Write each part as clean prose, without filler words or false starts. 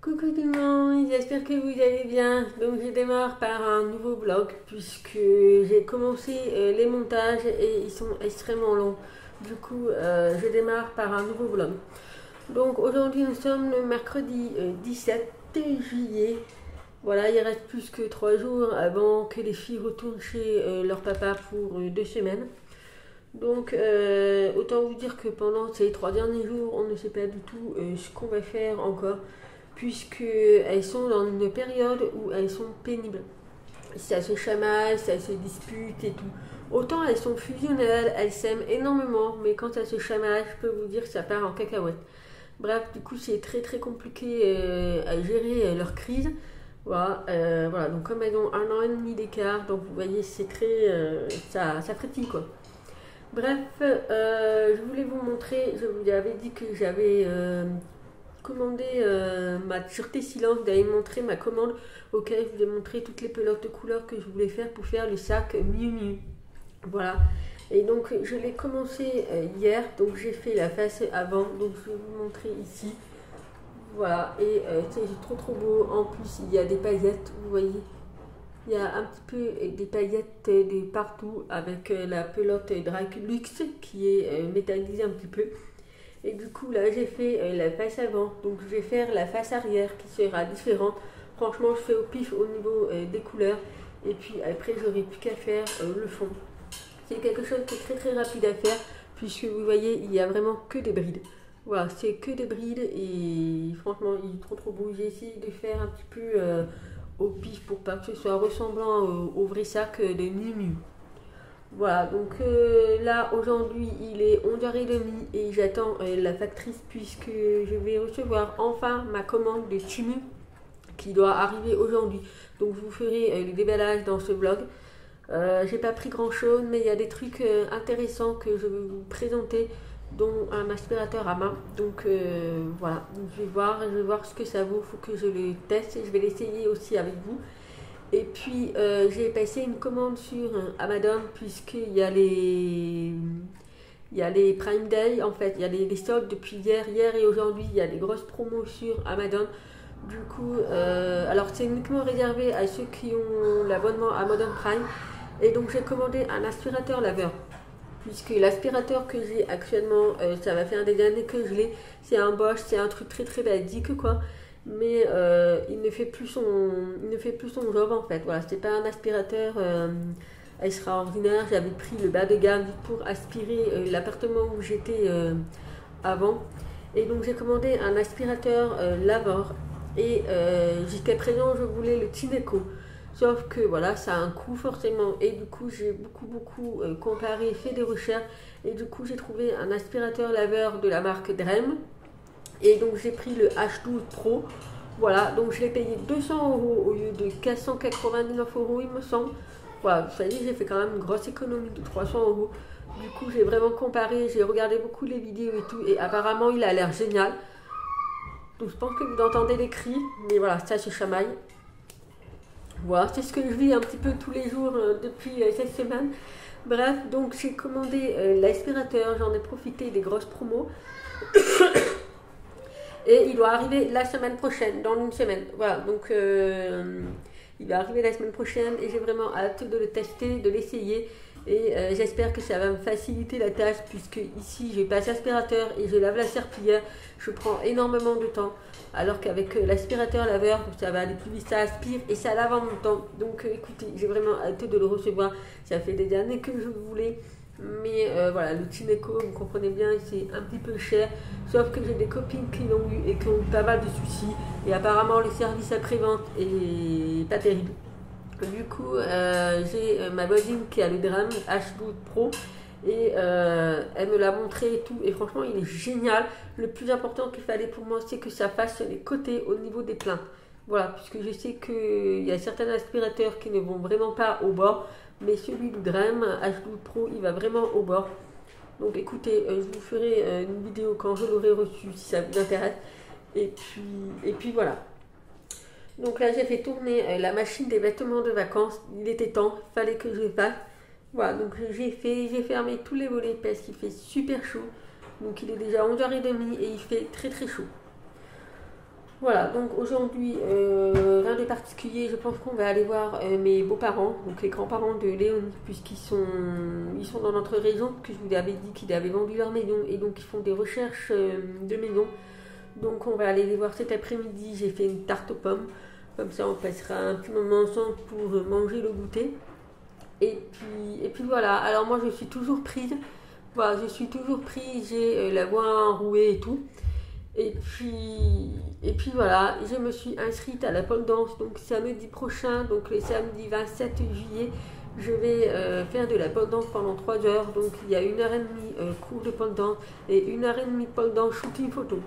Coucou tout le monde, j'espère que vous allez bien. Donc je démarre par un nouveau vlog puisque j'ai commencé les montages et ils sont extrêmement longs. Du coup, je démarre par un nouveau vlog. Donc aujourd'hui nous sommes le mercredi 17 juillet. Voilà, il reste plus que 3 jours avant que les filles retournent chez leur papa pour 2 semaines. Donc autant vous dire que pendant ces 3 derniers jours, on ne sait pas du tout ce qu'on va faire encore, puisqu'elles sont dans une période où elles sont pénibles. Ça se chamaille, ça se dispute et tout. Autant elles sont fusionnelles, elles s'aiment énormément, mais quand ça se chamaille, je peux vous dire que ça part en cacahuète. Bref, du coup, c'est très très compliqué à gérer leur crise. Voilà, voilà, donc comme elles ont 1 an et demi d'écart, donc vous voyez, c'est très. Ça frétille quoi. Bref, je voulais vous montrer, je vous avais dit que j'avais commandé ma sûreté silence, d'aller montrer ma commande auquel je vous ai montré toutes les pelotes de couleurs que je voulais faire pour faire le sac Miu Miu. Voilà. Et donc je l'ai commencé hier, donc j'ai fait la face avant, donc je vais vous montrer ici. Voilà, et c'est trop beau. En plus, il y a des paillettes, vous voyez. Il y a un petit peu des paillettes de partout avec la pelote Draclux qui est métallisée un petit peu. Et du coup là j'ai fait la face avant, donc je vais faire la face arrière qui sera différente. Franchement je fais au pif au niveau des couleurs et puis après j'aurai plus qu'à faire le fond. C'est quelque chose qui est très rapide à faire puisque vous voyez il y a vraiment que des brides. Voilà, c'est que des brides et franchement il est trop beau. J'ai essayé de faire un petit peu au pif pour pas que ce soit ressemblant au vrai sac de Miu Miu. Voilà, donc là aujourd'hui il est 11h30 et j'attends la factrice puisque je vais recevoir enfin ma commande de Temu qui doit arriver aujourd'hui. Donc je vous ferai le déballage dans ce vlog. J'ai pas pris grand chose mais il y a des trucs intéressants que je vais vous présenter, dont un aspirateur à main. Donc voilà, donc, je vais voir ce que ça vaut, il faut que je le teste et je vais l'essayer aussi avec vous. Et puis j'ai passé une commande sur Amazon puisqu'il y a les Prime Day en fait, il y a les soldes depuis hier et aujourd'hui, il y a des grosses promos sur Amazon. Du coup, alors c'est uniquement réservé à ceux qui ont l'abonnement Amazon Prime. Et donc j'ai commandé un aspirateur laveur. Puisque l'aspirateur que j'ai actuellement, ça va faire des années que je l'ai. C'est un Bosch, c'est un truc très basique quoi. Mais il ne fait plus son job en fait. Voilà, c'est pas un aspirateur extraordinaire. J'avais pris le bas de gamme pour aspirer l'appartement où j'étais avant. Et donc j'ai commandé un aspirateur laveur. Et jusqu'à présent, je voulais le Tineco. Sauf que voilà, ça a un coût forcément. Et du coup, j'ai beaucoup comparé, fait des recherches. Et du coup, j'ai trouvé un aspirateur laveur de la marque Drem. Et donc, j'ai pris le H12 Pro. Voilà, donc je l'ai payé 200 € au lieu de 499 € il me semble. Voilà, vous savez, j'ai fait quand même une grosse économie de 300 €. Du coup, j'ai vraiment comparé, j'ai regardé beaucoup les vidéos et tout. Et apparemment, il a l'air génial. Donc, je pense que vous entendez les cris. Mais voilà, ça se chamaille. Voilà, c'est ce que je vis un petit peu tous les jours depuis cette semaine. Bref, donc j'ai commandé l'aspirateur, j'en ai profité des grosses promos. Et il doit arriver la semaine prochaine, dans une semaine. Voilà, donc il va arriver la semaine prochaine et j'ai vraiment hâte de le tester, de l'essayer. Et j'espère que ça va me faciliter la tâche puisque ici je passe l'aspirateur et je lave la serpillière. Je prends énormément de temps. Alors qu'avec l'aspirateur laveur, ça va aller plus vite, ça aspire et ça lave en même temps. Donc écoutez, j'ai vraiment hâte de le recevoir. Ça fait des années que je voulais. Mais voilà, le Tineco, vous comprenez bien, c'est un petit peu cher. Sauf que j'ai des copines qui l'ont eu et qui ont eu pas mal de soucis. Et apparemment, le service après-vente est pas terrible. Du coup, j'ai ma voisine qui a le Drem H12 Pro. Et elle me l'a montré et tout. Et franchement, il est génial. Le plus important qu'il fallait pour moi, c'est que ça fasse les côtés au niveau des pleins. Voilà, puisque je sais qu'il y a certains aspirateurs qui ne vont vraiment pas au bord. Mais celui du Drem H12 Pro, il va vraiment au bord. Donc écoutez, je vous ferai une vidéo quand je l'aurai reçu, si ça vous intéresse. Et puis voilà. Donc là, j'ai fait tourner la machine des vêtements de vacances. Il était temps, il fallait que je le fasse. Voilà, donc j'ai fermé tous les volets parce qu'il fait super chaud. Donc il est déjà 11h30 et il fait très chaud. Voilà, donc aujourd'hui, rien de particulier. Je pense qu'on va aller voir mes beaux-parents, donc les grands-parents de Léonie, ils sont dans notre région, que je vous avais dit qu'ils avaient vendu leur maison et donc ils font des recherches de maison. Donc on va aller les voir cet après-midi. J'ai fait une tarte aux pommes, comme ça on passera un petit moment ensemble pour manger le goûter. Et puis voilà, alors moi je suis toujours prise, voilà, je suis toujours prise, j'ai la voix enrouée et tout. Et puis voilà, je me suis inscrite à la pole dance, donc samedi prochain, donc le samedi 27 juillet, je vais faire de la pole dance pendant 3 heures. Donc il y a 1h30 cours de pole dance et 1h30 pole dance shooting photo.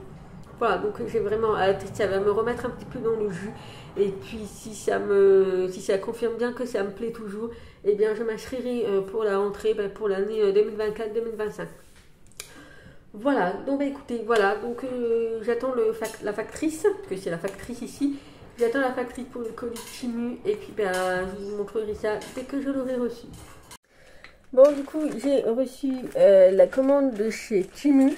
Voilà, donc j'ai vraiment hâte, ça va me remettre un petit peu dans le jus. Et puis si ça confirme bien que ça me plaît toujours, eh bien je m'inscrirai pour la rentrée, pour l'année 2024-2025. Voilà, donc bah, écoutez, voilà, donc j'attends la factrice, que c'est la factrice ici. J'attends la factrice pour le colis Timu et puis ben, je vous montrerai ça dès que je l'aurai reçu. Bon, du coup, j'ai reçu la commande de chez Timu.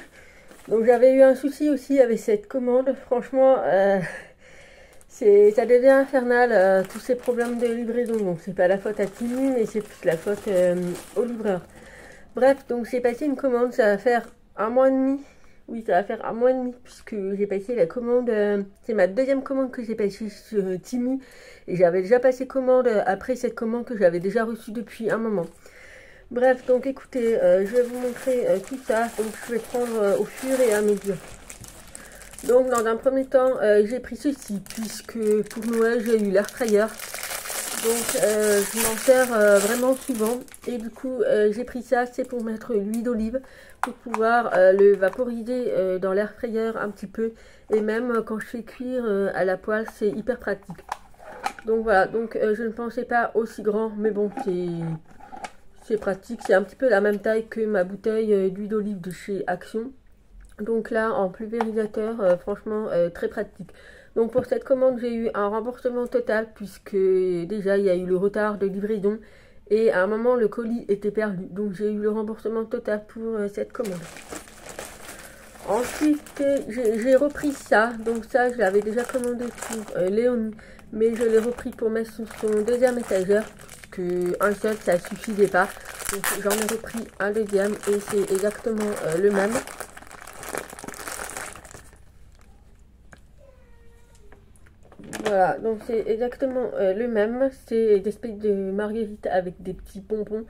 Donc j'avais eu un souci aussi avec cette commande. Franchement, ça devient infernal, tous ces problèmes de livraison. Donc c'est pas la faute à Timu, mais c'est plus la faute au livreur. Bref, donc j'ai passé une commande, ça va faire 1 mois et demi. Oui, ça va faire 1 mois et demi puisque j'ai passé la commande. C'est ma deuxième commande que j'ai passée sur Timu. Et j'avais déjà passé commande après cette commande que j'avais déjà reçue depuis un moment. Bref, donc écoutez, je vais vous montrer tout ça. Donc je vais prendre au fur et à mesure. Donc dans un premier temps, j'ai pris ceci puisque pour Noël j'ai eu l'air fryer. Donc je m'en sers vraiment souvent. Et du coup j'ai pris ça, c'est pour mettre l'huile d'olive, pour pouvoir le vaporiser dans l'air fryer un petit peu. Et même quand je fais cuire à la poêle, c'est hyper pratique. Donc voilà, donc je ne pensais pas aussi grand, mais bon, c'est pratique. C'est un petit peu la même taille que ma bouteille d'huile d'olive de chez Action. Donc là, en pulvérisateur, franchement, très pratique. Donc pour cette commande, j'ai eu un remboursement total puisque déjà, il y a eu le retard de livraison. Et à un moment, le colis était perdu. Donc j'ai eu le remboursement total pour cette commande. Ensuite, j'ai repris ça. Donc ça, je l'avais déjà commandé pour Léonie. Mais je l'ai repris pour mettre sur son deuxième étagère. Puisque un seul, ça suffisait pas. Donc j'en ai repris un deuxième. Et c'est exactement le même. Voilà, donc c'est exactement le même. C'est des espèces de marguerites avec des petits pompons.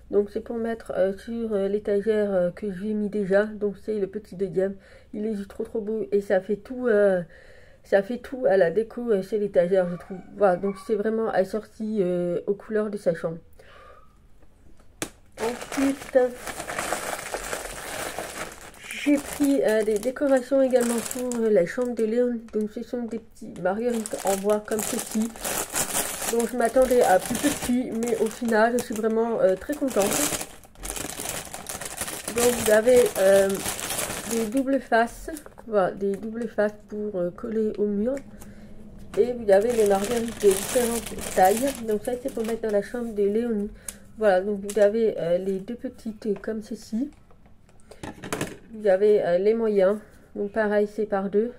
Donc c'est pour mettre sur l'étagère que j'ai mis déjà. Donc c'est le petit deuxième. Il est juste trop beau et ça fait tout à la déco chez l'étagère, je trouve. Voilà, donc c'est vraiment assorti aux couleurs de sa chambre. Ensuite, j'ai pris des décorations également pour la chambre de Léon. Donc ce sont des petits marguerites en bois comme ceci. Donc je m'attendais à plus petit, mais au final je suis vraiment très contente. Donc vous avez des doubles faces, voilà, des doubles faces pour coller au mur. Et vous avez les marguerites de différentes tailles. Donc ça c'est pour mettre dans la chambre de Léonie. Voilà, donc vous avez les deux petites comme ceci. Vous avez les moyens, donc pareil c'est par deux.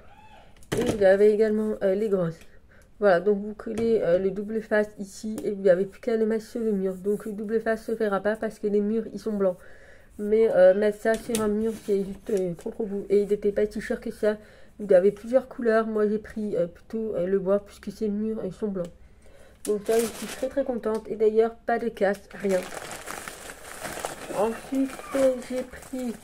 Et vous avez également les grosses. Voilà, donc vous collez le double face ici et vous n'avez plus qu'à les mettre sur le mur. Donc le double face se fera pas parce que les murs ils sont blancs. Mais mettre ça sur un mur c'est juste trop beau. Et il n'était pas si cher que ça. Vous avez plusieurs couleurs. Moi j'ai pris plutôt le bois puisque ces murs ils sont blancs. Donc ça je suis très contente. Et d'ailleurs pas de casse, rien. Ensuite j'ai pris...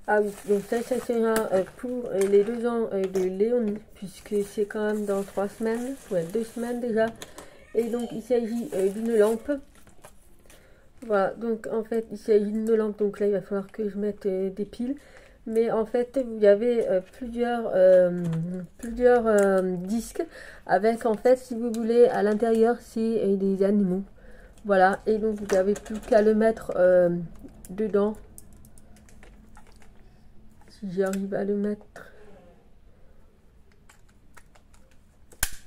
Ah oui, donc ça sera pour les 2 ans de Léonie, puisque c'est quand même dans 3 semaines, ouais 2 semaines déjà. Et donc il s'agit d'une lampe. Voilà, donc en fait il s'agit d'une lampe, donc là il va falloir que je mette des piles. Mais en fait vous avez plusieurs disques avec en fait si vous voulez à l'intérieur c'est des animaux. Voilà, et donc vous n'avez plus qu'à le mettre dedans. J'arrive à le mettre.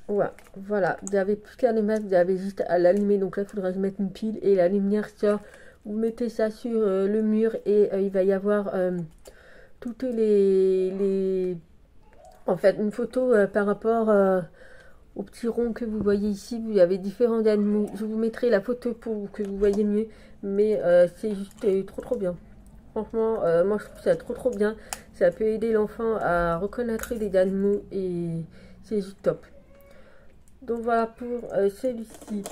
Ouais, voilà, vous n'avez plus qu'à le mettre, vous avez juste à l'allumer. Donc là, il faudra mettre une pile et la lumière sort. Vous mettez ça sur le mur et il va y avoir toutes en fait, une photo par rapport au petit rond que vous voyez ici. Vous avez différents animaux. Je vous mettrai la photo pour que vous voyez mieux. Mais c'est juste trop bien. Franchement, moi je trouve ça trop bien. Ça peut aider l'enfant à reconnaître les animaux et c'est juste top. Donc voilà pour celui-ci.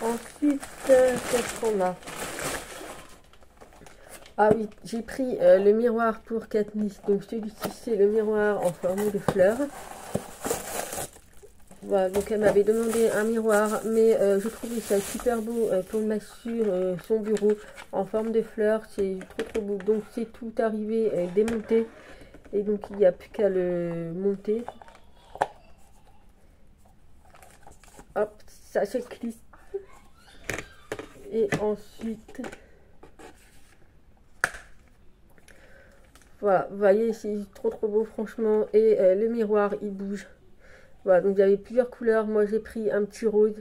Ensuite, qu'est-ce qu'on a? Ah oui, j'ai pris le miroir pour Katniss. Donc celui-ci, c'est le miroir en forme de fleur. Voilà, donc elle m'avait demandé un miroir, mais je trouvais ça super beau pour le mettre sur son bureau en forme de fleur. C'est trop beau. Donc c'est tout arrivé démonté. Et donc il n'y a plus qu'à le monter. Hop, ça se clisse. Et ensuite... Voilà, vous voyez, c'est trop beau franchement. Et le miroir, il bouge. Voilà, donc il y avait plusieurs couleurs. Moi, j'ai pris un petit rose.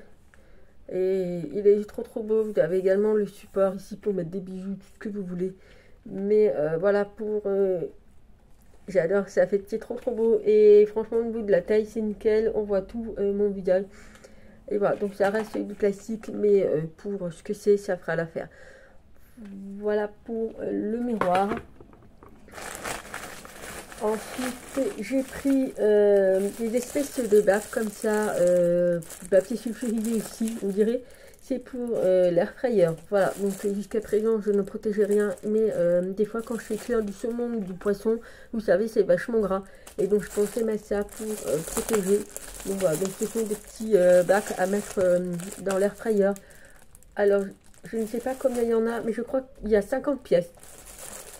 Et il est trop beau. Vous avez également le support ici pour mettre des bijoux, tout ce que vous voulez. Mais voilà, pour... j'adore, ça fait c'est trop beau. Et franchement, au niveau de la taille, c'est nickel. On voit tout mon visage. Et voilà, donc ça reste du classique. Mais pour ce que c'est, ça fera l'affaire. Voilà pour le miroir. Ensuite, j'ai pris des espèces de baffes comme ça, papier sulfurisé aussi, on dirait. C'est pour l'air fryer. Voilà, donc jusqu'à présent, je ne protégeais rien. Mais des fois, quand je fais cuire du saumon ou du poisson, vous savez, c'est vachement gras. Et donc, je pensais mettre ça pour protéger. Donc voilà, donc ce sont des petits bacs à mettre dans l'air fryer. Alors, je ne sais pas combien il y en a, mais je crois qu'il y a 50 pièces.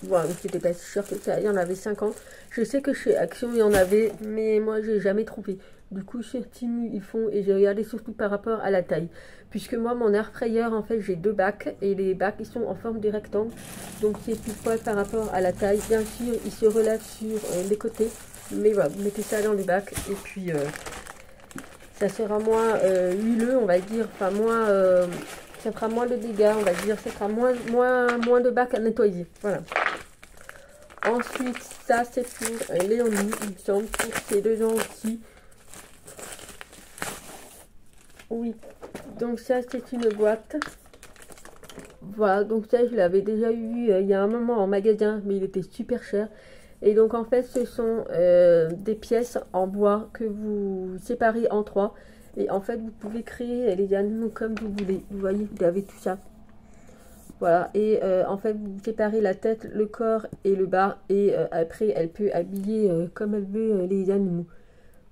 Voilà, donc c'était pas si cher que ça, il y en avait 50. Je sais que chez Action il y en avait, mais moi j'ai jamais trouvé. Du coup sur Temu ils font, et j'ai regardé surtout par rapport à la taille. Puisque moi mon air fryer en fait j'ai 2 bacs, et les bacs ils sont en forme de rectangle. Donc c'est pile poil par rapport à la taille. Bien sûr ils se relèvent sur les côtés. Mais voilà, vous mettez ça dans les bacs, et puis ça sera moins huileux on va dire, enfin moins... ça fera moins de dégâts, on va dire. Ça sera moins de bacs à nettoyer. Voilà. Ensuite, ça c'est pour Léonie, il me semble, pour ses 2 ans aussi. Oui. Donc ça c'est une boîte. Voilà, donc ça je l'avais déjà eu il y a un moment en magasin, mais il était super cher. Et donc en fait ce sont des pièces en bois que vous séparez en 3. Et en fait vous pouvez créer les animaux comme vous voulez. Vous voyez, vous avez tout ça. Voilà, et en fait vous séparez la tête, le corps et le bas. Et après elle peut habiller comme elle veut les animaux.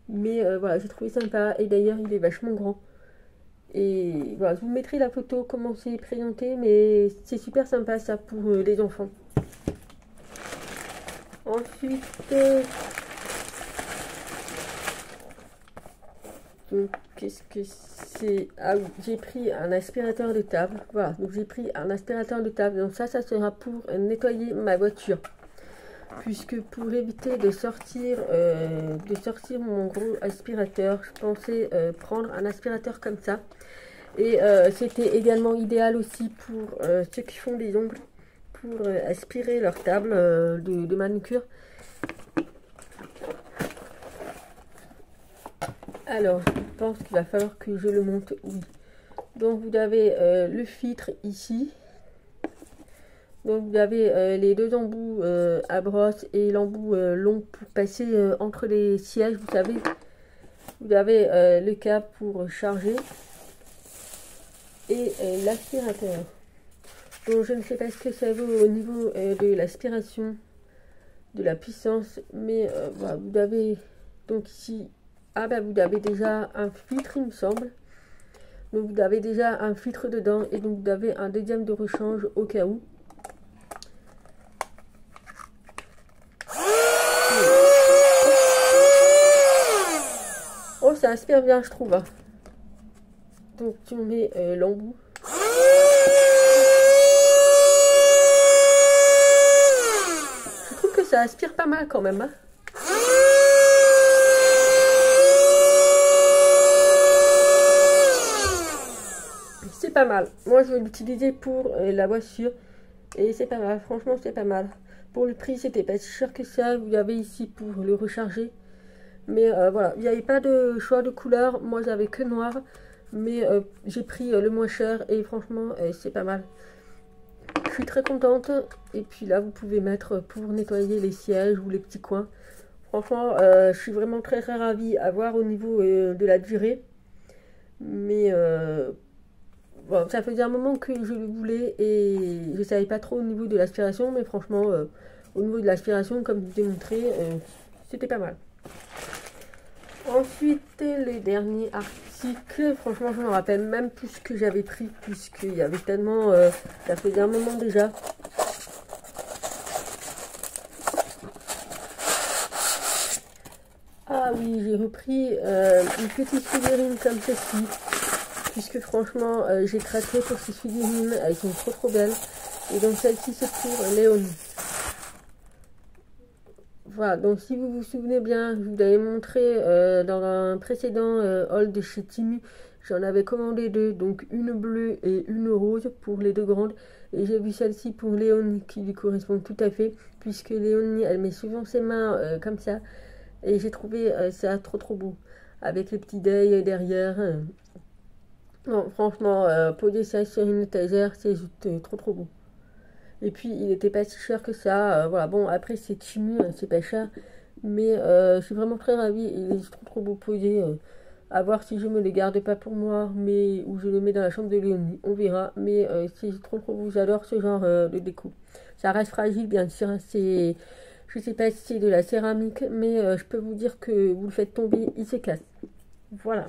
Mais voilà, j'ai trouvé sympa. Et d'ailleurs il est vachement grand. Et voilà, je vous mettrai la photo, comment c'est présenté. Mais c'est super sympa ça pour les enfants. Ensuite, qu'est-ce que c'est? Ah oui, j'ai pris un aspirateur de table. Voilà, donc j'ai pris un aspirateur de table. Donc ça sera pour nettoyer ma voiture. Puisque pour éviter de sortir mon gros aspirateur, je pensais prendre un aspirateur comme ça. Et c'était également idéal aussi pour ceux qui font des ongles, pour aspirer leur table de manucure. Alors, je pense qu'il va falloir que je le monte, oui. Donc, vous avez le filtre ici. Donc, vous avez les 2 embouts à brosse et l'embout long pour passer entre les sièges, vous savez. Vous avez le câble pour charger. Et l'aspirateur. Donc, je ne sais pas ce que ça vaut au niveau de l'aspiration, de la puissance. Mais voilà, vous avez donc ici... Ah ben vous avez déjà un filtre il me semble. Donc vous avez déjà un filtre dedans. Et donc vous avez un deuxième de rechange au cas où. Oh ça aspire bien je trouve. Donc tu mets l'embout. Je trouve que ça aspire pas mal quand même. Hein. Pas mal. Moi, je vais l'utiliser pour la voiture. Et c'est pas mal, franchement c'est pas mal. Pour le prix, c'était pas si cher que ça. Vous l'avez ici pour le recharger. Mais voilà, il n'y avait pas de choix de couleur. Moi, j'avais que noir. Mais j'ai pris le moins cher et franchement, c'est pas mal. Je suis très contente. Et puis là, vous pouvez mettre pour nettoyer les sièges ou les petits coins. Franchement, je suis vraiment très très ravie à voir au niveau de la durée. Mais bon, ça faisait un moment que je le voulais et je ne savais pas trop au niveau de l'aspiration. Mais franchement, au niveau de l'aspiration, comme je vous ai montré, c'était pas mal. Ensuite, le dernier article, franchement, je me rappelle même plus ce que j'avais pris, puisqu'il y avait tellement, ça faisait un moment déjà. Ah oui, j'ai repris une petite figurine comme ceci, puisque franchement, j'ai craqué pour ces figurines, elles sont trop trop belles. Et donc celle-ci, c'est pour Léonie. Voilà, donc si vous vous souvenez bien, je vous l'avais montré dans un précédent haul de chez Temu, j'en avais commandé deux, donc une bleue et une rose pour les deux grandes. Et j'ai vu celle-ci pour Léonie qui lui correspond tout à fait, puisque Léonie, elle met souvent ses mains comme ça. Et j'ai trouvé ça trop trop beau, avec les petits deuils derrière. Non, franchement, poser ça sur une étagère, c'est juste trop trop beau. Et puis il n'était pas si cher que ça. Voilà, bon après c'est Temu, c'est pas cher. Mais je suis vraiment très ravie. Il est trop trop beau posé. À voir si je me les garde pas pour moi, mais ou je le mets dans la chambre de Léonie. On verra. Mais c'est trop trop beau. J'adore ce genre de déco. Ça reste fragile bien sûr. C'est, je sais pas si c'est de la céramique, mais je peux vous dire que vous le faites tomber, il s'éclate. Voilà.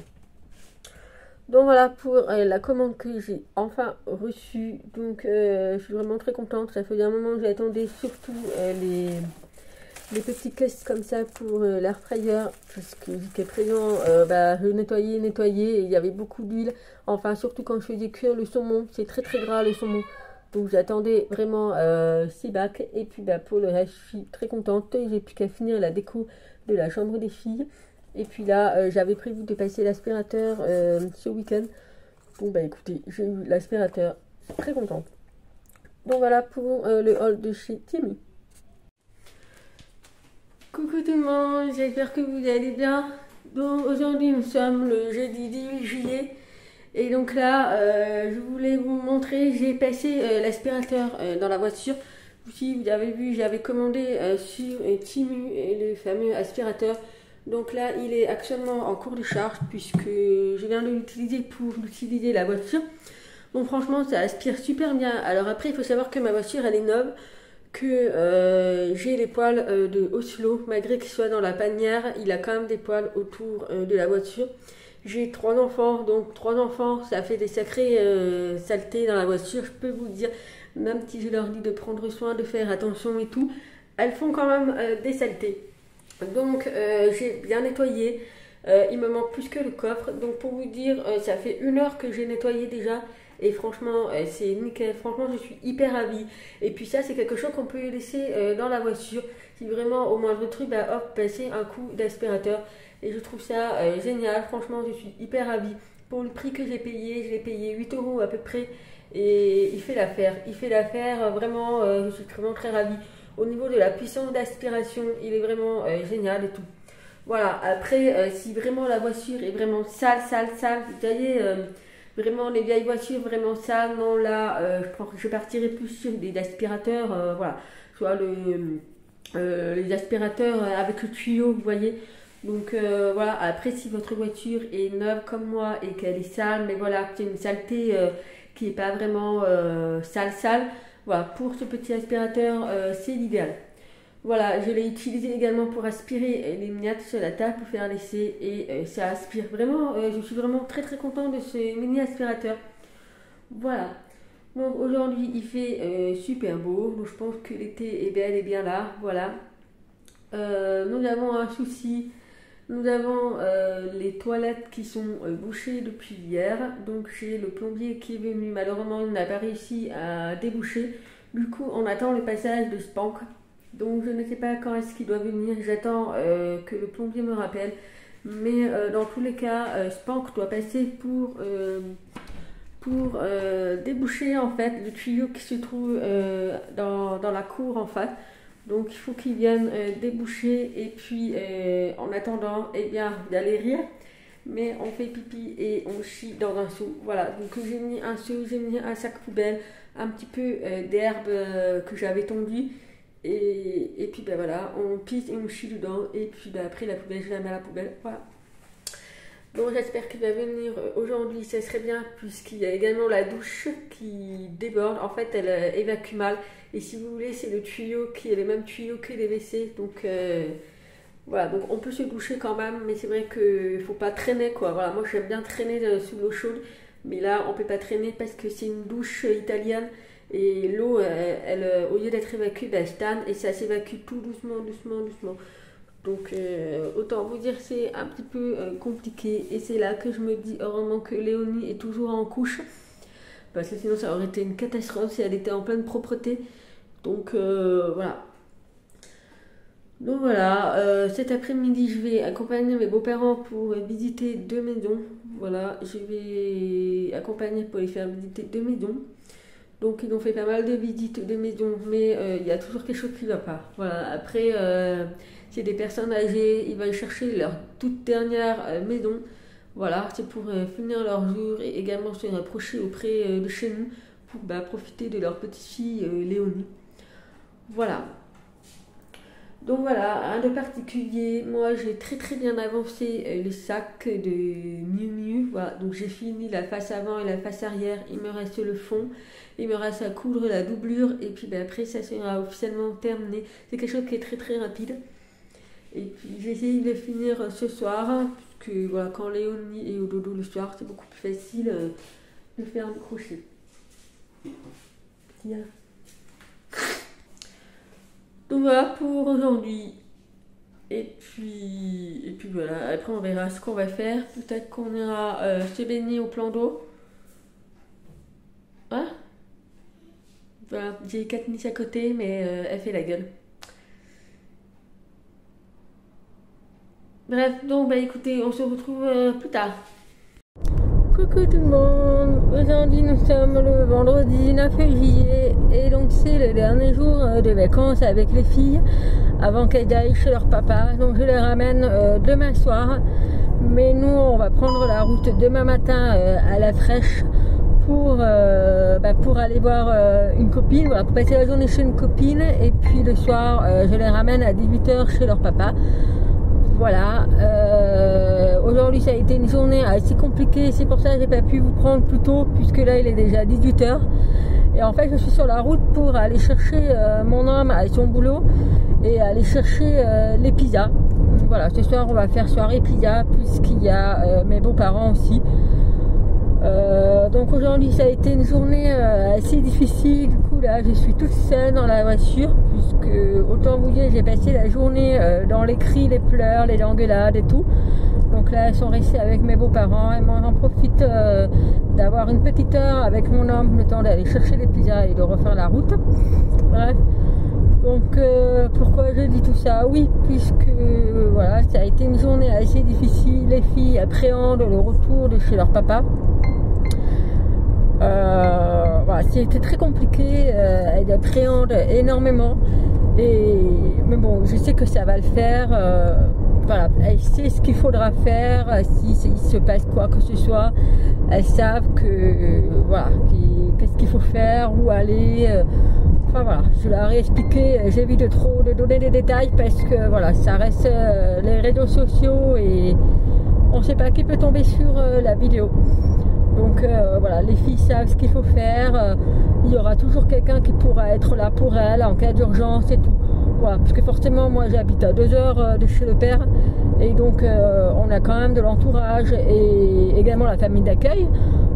Donc voilà pour la commande que j'ai enfin reçue. Donc je suis vraiment très contente. Ça faisait un moment que j'attendais surtout les petits caisses comme ça pour l'air fryer. Parce que jusqu'à présent, je nettoyais et il y avait beaucoup d'huile. Enfin surtout quand je faisais cuire le saumon. C'est très très gras le saumon. Donc j'attendais vraiment 6 bacs. Et puis pour le reste, je suis très contente. J'ai plus qu'à finir la déco de la chambre des filles. Et puis là, j'avais prévu de passer l'aspirateur ce week-end. Bon, bah écoutez, j'ai eu l'aspirateur. Très contente. Donc voilà pour le haul de chez Temu. Coucou tout le monde, j'espère que vous allez bien. Donc aujourd'hui, nous sommes le jeudi 18 juillet. Et donc là, je voulais vous montrer, j'ai passé l'aspirateur dans la voiture. Si vous avez vu, j'avais commandé sur Temu le fameux aspirateur. Donc là, il est actuellement en cours de charge puisque je viens de l'utiliser pour utiliser la voiture. Donc franchement, ça aspire super bien. Alors après, il faut savoir que ma voiture, elle est neuve, que j'ai les poils de Oslo, malgré qu'il soit dans la panière, il a quand même des poils autour de la voiture. J'ai 3 enfants, donc 3 enfants, ça fait des sacrées saletés dans la voiture, je peux vous dire. Même si je leur dis de prendre soin, de faire attention et tout, elles font quand même des saletés. Donc j'ai bien nettoyé, il me manque plus que le coffre. Donc pour vous dire, ça fait 1 heure que j'ai nettoyé déjà. Et franchement, c'est nickel. Franchement, je suis hyper ravie. Et puis ça, c'est quelque chose qu'on peut laisser dans la voiture. Si vraiment au moindre truc, hop, passer un coup d'aspirateur. Et je trouve ça génial. Franchement, je suis hyper ravie. Pour le prix que j'ai payé, je l'ai payé 8 € à peu près. Et il fait l'affaire. Il fait l'affaire, vraiment, je suis vraiment très ravie. Au niveau de la puissance d'aspiration, il est vraiment génial et tout. Voilà, après, si vraiment la voiture est vraiment sale, vous voyez, vraiment les vieilles voitures vraiment sales, non, là, je pense que je partirai plus sur des aspirateurs, voilà, soit les aspirateurs avec le tuyau, vous voyez. Donc voilà, après, si votre voiture est neuve comme moi et qu'elle est sale, mais voilà, c'est une saleté qui n'est pas vraiment sale, voilà, pour ce petit aspirateur, c'est l'idéal. Voilà, je l'ai utilisé également pour aspirer les miettes sur la table pour faire l'essai et ça aspire vraiment. Je suis vraiment très très contente de ce mini aspirateur. Voilà. Donc aujourd'hui il fait super beau, donc je pense que l'été est bel et bien là. Voilà. Nous avons un souci. Nous avons les toilettes qui sont bouchées depuis hier. Donc j'ai le plombier qui est venu. Malheureusement, il n'a pas réussi à déboucher. Du coup, on attend le passage de Spank. Donc je ne sais pas quand est-ce qu'il doit venir. J'attends que le plombier me rappelle. Mais dans tous les cas, Spank doit passer pour déboucher en fait le tuyau qui se trouve dans la cour en face. Donc il faut qu'ils viennent déboucher et puis en attendant, eh bien, d'aller rire. Mais on fait pipi et on chie dans un seau. Voilà, donc j'ai mis un seau, j'ai mis un sac poubelle, un petit peu d'herbe que j'avais tondue. Et puis ben voilà, on pisse et on chie dedans. Et puis ben, après la poubelle, je la mets à la poubelle. Voilà. Donc j'espère qu'il va venir aujourd'hui, ça serait bien, puisqu'il y a également la douche qui déborde. En fait, elle évacue mal. Et si vous voulez, c'est le tuyau qui est le même tuyau que les WC. Donc voilà, donc on peut se doucher quand même, mais c'est vrai qu'il ne faut pas traîner quoi. Voilà, moi j'aime bien traîner sous l'eau chaude, mais là on ne peut pas traîner parce que c'est une douche italienne et l'eau, elle, au lieu d'être évacuée, elle stagne et ça s'évacue tout doucement, doucement, doucement. Donc autant vous dire c'est un petit peu compliqué et c'est là que je me dis heureusement que Léonie est toujours en couche parce que sinon ça aurait été une catastrophe si elle était en pleine propreté. Donc voilà. Donc voilà, cet après-midi je vais accompagner mes beaux-parents pour visiter 2 maisons. Voilà, je vais accompagner pour les faire visiter 2 maisons. Donc ils ont fait pas mal de visites de maisons, mais il y a toujours quelque chose qui ne va pas. Voilà, après c'est des personnes âgées, ils veulent chercher leur toute dernière maison. Voilà, c'est pour finir leur jour et également se rapprocher auprès de chez nous pour profiter de leur petite fille Léonie. Voilà. Donc voilà, rien de particulier. Moi j'ai très bien avancé le sac de Miu Miu. Voilà, donc j'ai fini la face avant et la face arrière. Il me reste le fond. Il me reste à coudre la doublure. Et puis après ça sera officiellement terminé. C'est quelque chose qui est très rapide. Et puis j'ai essayé de finir ce soir. Puisque voilà, quand Léonie est au dodo le soir, c'est beaucoup plus facile de faire un crochet. Tiens. Donc voilà pour aujourd'hui. Et puis voilà, après on verra ce qu'on va faire. Peut-être qu'on ira se baigner au plan d'eau. Hein? Voilà, j'ai Katniss à côté, mais elle fait la gueule. Bref, donc écoutez, on se retrouve plus tard. Coucou tout le monde, aujourd'hui nous sommes le vendredi 9 juillet et donc c'est le dernier jour de vacances avec les filles avant qu'elles aillent chez leur papa. Donc je les ramène demain soir, mais nous on va prendre la route demain matin à la fraîche pour aller voir une copine, voilà, pour passer la journée chez une copine et puis le soir je les ramène à 18 h chez leur papa. Voilà, aujourd'hui ça a été une journée assez compliquée, c'est pour ça que j'ai pas pu vous prendre plus tôt puisque là il est déjà 18 h et en fait je suis sur la route pour aller chercher mon homme à son boulot et aller chercher les pizzas. Voilà, ce soir on va faire soirée pizza puisqu'il y a mes beaux-parents aussi. Donc aujourd'hui ça a été une journée assez difficile. Du coup là je suis toute seule dans la voiture puisque autant vous dire j'ai passé la journée dans les cris, les pleurs, les engueulades et tout. Donc là elles sont restées avec mes beaux-parents et moi j'en profite d'avoir une petite heure avec mon homme, le temps d'aller chercher les pizzas et de refaire la route. Bref, donc pourquoi je dis tout ça? Oui, puisque voilà, ça a été une journée assez difficile. Les filles appréhendent le retour de chez leur papa. Voilà, c'était très compliqué, elle appréhende énormément mais bon, je sais que ça va le faire. Voilà, elle sait ce qu'il faudra faire si il se passe quoi que ce soit. Elles savent que voilà, qu'est-ce qu'il faut faire, où aller. Enfin voilà, je leur ai expliqué, j'évite de trop de donner des détails parce que voilà, ça reste les réseaux sociaux et on ne sait pas qui peut tomber sur la vidéo. Donc voilà, les filles savent ce qu'il faut faire. Il y aura toujours quelqu'un qui pourra être là pour elles en cas d'urgence et tout. Voilà, parce que forcément moi j'habite à 2 heures de chez le père et donc on a quand même de l'entourage et également la famille d'accueil,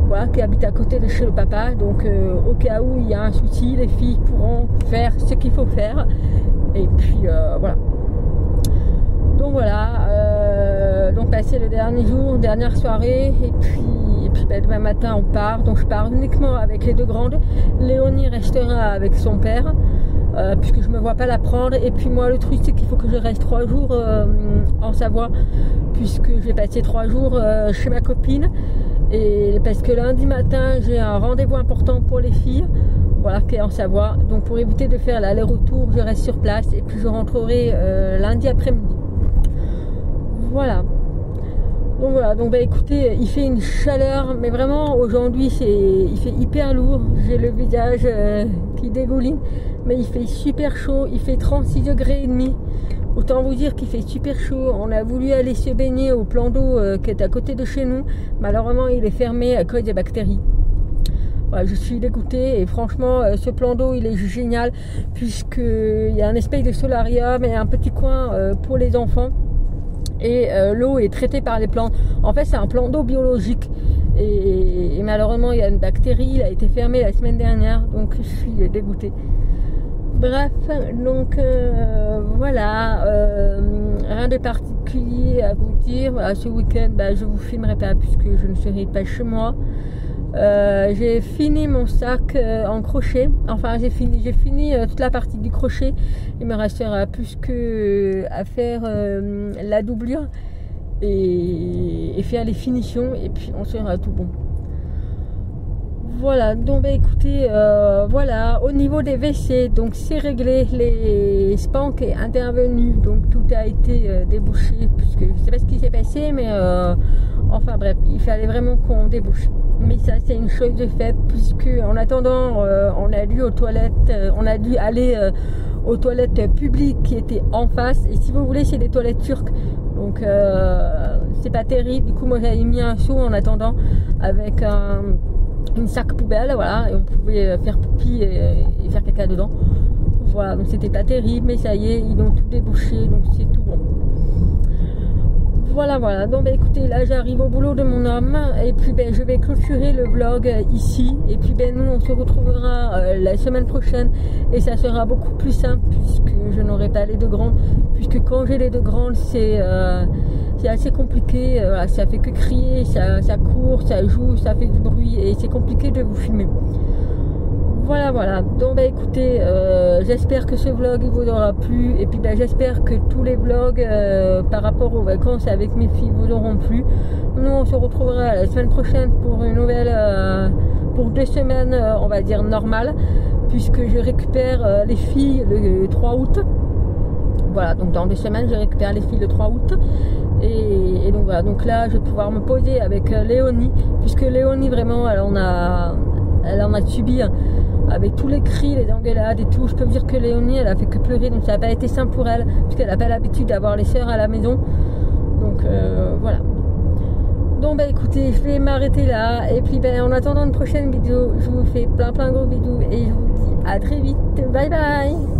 voilà, qui habite à côté de chez le papa. Donc au cas où il y a un souci, les filles pourront faire ce qu'il faut faire. Et puis voilà. Donc voilà, donc passer le dernier jour, dernière soirée et puis demain matin on part. Donc je pars uniquement avec les 2 grandes. Léonie restera avec son père puisque je me vois pas la prendre. Et puis moi le truc c'est qu'il faut que je reste 3 jours en Savoie puisque j'ai passé 3 jours chez ma copine Et parce que lundi matin, j'ai un rendez-vous important pour les filles, voilà, qui est en Savoie. Donc pour éviter de faire l'aller-retour, je reste sur place et puis je rentrerai lundi après-midi. Voilà. Donc voilà, donc bah écoutez, il fait une chaleur, mais vraiment aujourd'hui il fait hyper lourd. J'ai le visage qui dégouline, mais il fait super chaud, il fait 36 degrés et demi. Autant vous dire qu'il fait super chaud. On a voulu aller se baigner au plan d'eau qui est à côté de chez nous. Malheureusement, il est fermé à cause des bactéries. Voilà, je suis dégoûtée et franchement, ce plan d'eau, il est génial puisqu'il y a un espèce de solarium et un petit coin pour les enfants. Et l'eau est traitée par les plantes. En fait, c'est un plan d'eau biologique. Et malheureusement, il y a une bactérie. Il a été fermé la semaine dernière. Donc, je suis dégoûtée. Bref, donc voilà, rien de particulier à vous dire. Voilà, ce week-end, bah, je vous filmerai pas puisque je ne serai pas chez moi. J'ai fini mon sac en crochet. Enfin, j'ai fini toute la partie du crochet. Il me restera plus que à faire la doublure et faire les finitions. Et puis, on sera tout bon. Voilà, donc bah, écoutez, voilà, au niveau des WC, donc c'est réglé, les Spank est intervenu, donc tout a été débouché, puisque je sais pas ce qui s'est passé, mais enfin bref, il fallait vraiment qu'on débouche. Mais ça c'est une chose de fait, puisque en attendant, on a dû aller aux toilettes publiques qui étaient en face, et si vous voulez, c'est des toilettes turques, donc c'est pas terrible. Du coup, moi j'avais mis un seau en attendant avec une sac poubelle, voilà, et on pouvait faire pipi et faire caca dedans. Voilà, donc c'était pas terrible, mais ça y est, ils ont tout débouché, donc c'est tout bon. Voilà, donc bah, écoutez, là j'arrive au boulot de mon homme, et puis ben, je vais clôturer le vlog ici, et puis ben, nous on se retrouvera la semaine prochaine, et ça sera beaucoup plus simple, puisque je n'aurai pas les deux grandes, puisque quand j'ai les deux grandes, c'est assez compliqué, voilà, ça fait que crier, ça court, ça joue, ça fait du bruit, et c'est compliqué de vous filmer. Voilà, donc bah écoutez, j'espère que ce vlog vous aura plu, et puis bah, j'espère que tous les vlogs par rapport aux vacances avec mes filles vous auront plu. Nous on se retrouvera la semaine prochaine pour une nouvelle, pour 2 semaines on va dire normales, puisque je récupère les filles le 3 août. Voilà, donc dans 2 semaines je récupère les filles le 3 août. Et donc voilà, donc là je vais pouvoir me poser avec Léonie, puisque Léonie vraiment elle en a subi avec tous les cris, les engueulades et tout. Je peux vous dire que Léonie elle a fait que pleurer, donc ça n'a pas été simple pour elle, puisqu'elle n'a pas l'habitude d'avoir les sœurs à la maison. Donc voilà. Donc bah écoutez, je vais m'arrêter là, et puis ben, en attendant une prochaine vidéo, je vous fais plein gros bisous et je vous dis à très vite. Bye bye.